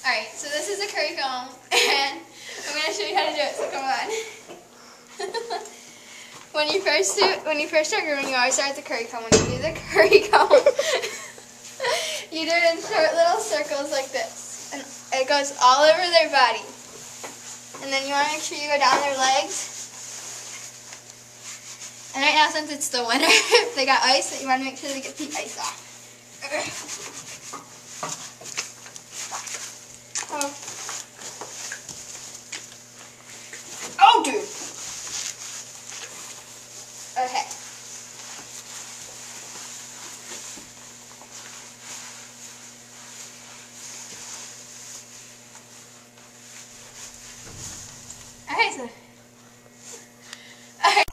Alright, so this is a curry comb, and I'm going to show you how to do it, so come on. When you first start grooming, you always start with the curry comb. When you do the curry comb, you do it in short little circles like this. And it goes all over their body. And then you want to make sure you go down their legs. And right now, since it's the winter, if they got ice, you want to make sure they get the ice off. Oh, dude. Okay. Okay, so. Okay.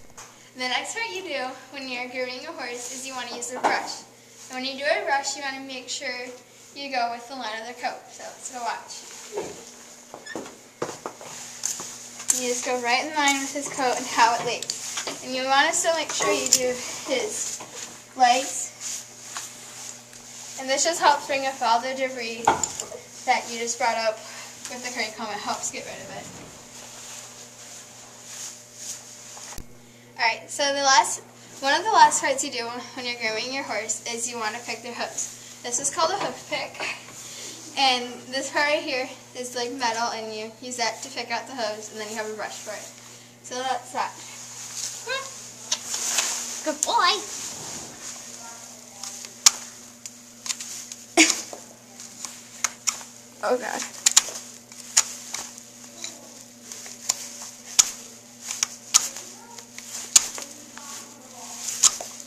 The next part you do when you're grooming a horse is you want to use a brush. And when you do a brush, you want to make sure you go with the line of their coat. So let's go watch. You just go right in line with his coat and how it lays. And you want to still make sure you do his legs. And this just helps bring up all the debris that you just brought up with the curry comb. It helps get rid of it. Alright, so one of the last parts you do when you're grooming your horse is you want to pick their hooves. This is called a hoof pick. And this part right here is like metal, and you use that to pick out the hooves, and then you have a brush for it. So that's that. Good boy. Oh God.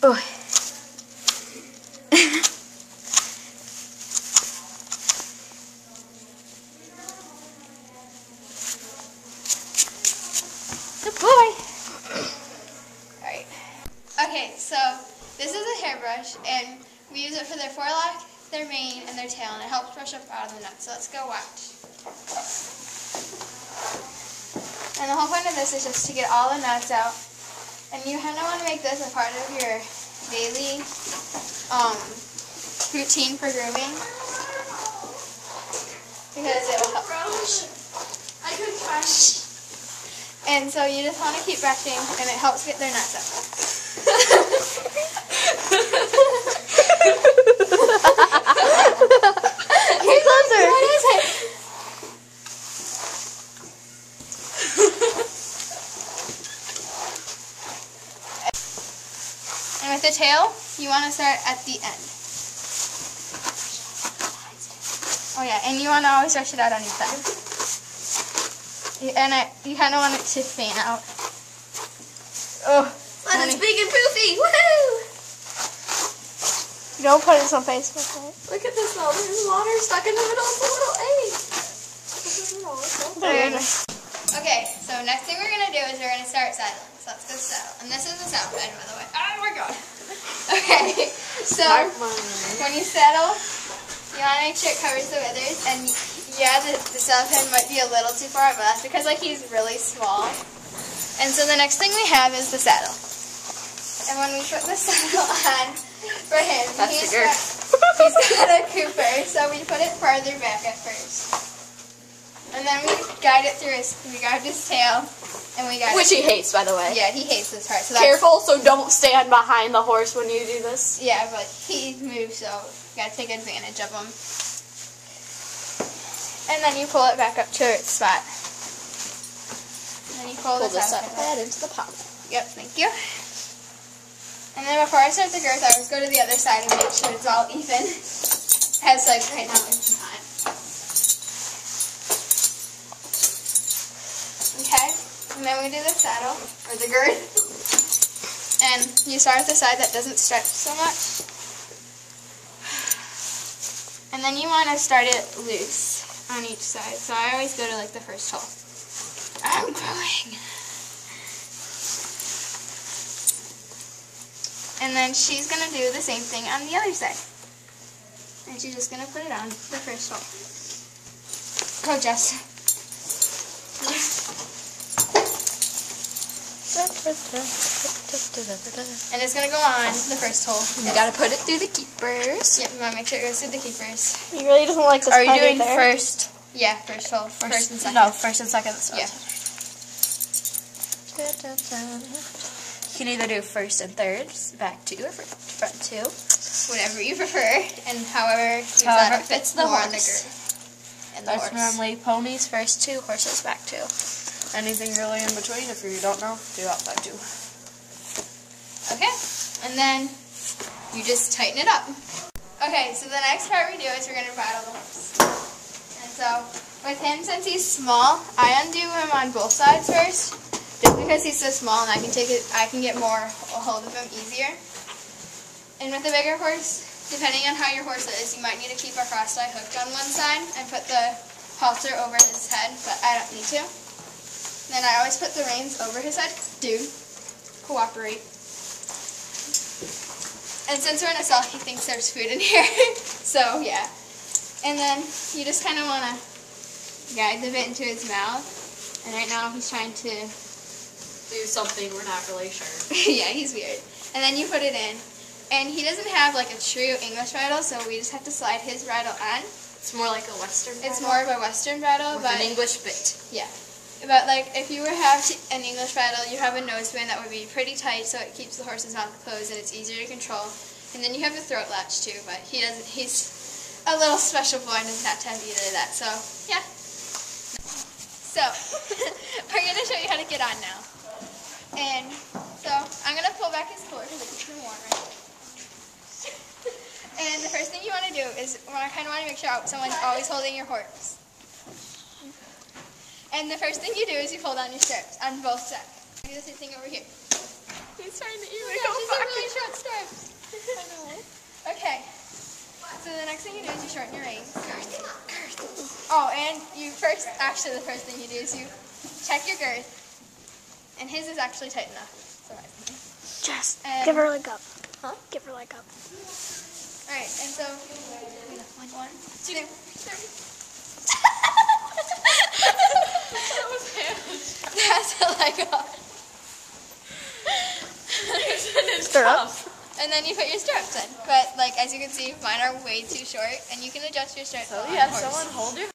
Oh. Good boy. Alright. Okay, so this is a hairbrush, and we use it for their forelock, their mane, and their tail, and it helps brush up out of the nuts. So let's go watch. And the whole point of this is just to get all the nuts out. And you kind of want to make this a part of your daily routine for grooming, because it will help. I could brush. And so you just want to keep brushing, and it helps get their nuts out. You're closer. What is it? And with the tail, you want to start at the end. Oh yeah, and you want to always brush it out on your side. And you kind of want it to fan out. Oh, And it's big and poofy. Woohoo! don't put it on Facebook, right? Look at this though. There's water stuck in the middle of the little egg. Okay, so next thing we're going to do is we're going to start saddling. So let's go saddle. And this is the saddle bed, by the way. Oh my God. Okay, so when you saddle, you want to make sure it covers the withers. And yeah, the saddle head might be a little too far, but that's because like he's really small. And so the next thing we have is the saddle. And when we put the saddle on for him, he's got a Cooper, so we put it farther back at first. And then we guide it through we guide his tail, and we guide Which he hates, by the way. Yeah, he hates this part. So Careful, so don't stand behind the horse when you do this. Yeah, but he moves, so you gotta take advantage of him. And then you pull it back up to its spot. And then you pull Pull the this saddle up head. into the pocket. Yep, thank you. And then before I start the girth, I always go to the other side and make sure it's all even. As like right now it's not. Okay, and then we do the saddle, or the girth. And you start at the side that doesn't stretch so much. And then you want to start it loose on each side. So I always go to like the first hole. I'm growing. And then she's going to do the same thing on the other side. And she's just going to put it on the first hole. Go, Jess. And it's going to go on the first hole. You gotta put it through the keepers. Yep, you want to make sure it goes through the keepers. He really doesn't like this. Are you doing first Yeah, first and second. No, first and second. Yeah. You can either do first and third, back two, or front two. Whatever you prefer, and however However that fits fits the more on the horse. girth. And the That's horse. normally ponies first two, horses back two. Anything really in between, if you don't know, do outside two. Okay, and then you just tighten it up. Okay, so the next part we do is we're going to bridle the horse. And so, with him, since he's small, I undo him on both sides first, just because he's so small and I can get more hold of him easier. And with a bigger horse, depending on how your horse is, you might need to keep a cross tie hooked on one side and put the halter over his head, but I don't need to. Then I always put the reins over his head. Dude, cooperate. And since we're in a cell, he thinks there's food in here. So, yeah. And then you just kind of want to guide the bit into his mouth. And right now he's trying to Do something we're not really sure. yeah, he's weird. And then you put it in. And he doesn't have like a true English bridle, so we just have to slide his bridle on. It's more like a Western bridle. It's more of a Western bridle, with but an English bit. yeah. But like if you were to have an English bridle, you have a noseband that would be pretty tight, so it keeps the horse's mouth closed and it's easier to control. And then you have the throat latch too, but he doesn't. He's a little special boy and doesn't have to have either of that. So yeah. So we're gonna show you how to get on now. And so I'm gonna pull back his collar because it's too warm right now. And the first thing you want to do is I kind of want to make sure someone's always holding your horse. And the first thing you do is you pull down your stirrups on both sides. Do the same thing over here. He's trying to Oh my gosh, these are really short stirrups. I know. Okay. So the next thing you do is you shorten your reins. Oh, and the first thing you do is you check your girth. And his is actually tight enough. Surprisingly. Just give her a leg up. Huh? Give her a leg up. Alright, and so 1, 2, 3. That was him. That's a leg up. It's tough. And then you put your stirrups in. But like as you can see, mine are way too short, and you can adjust your stirrups. So on yeah, the horse. someone hold your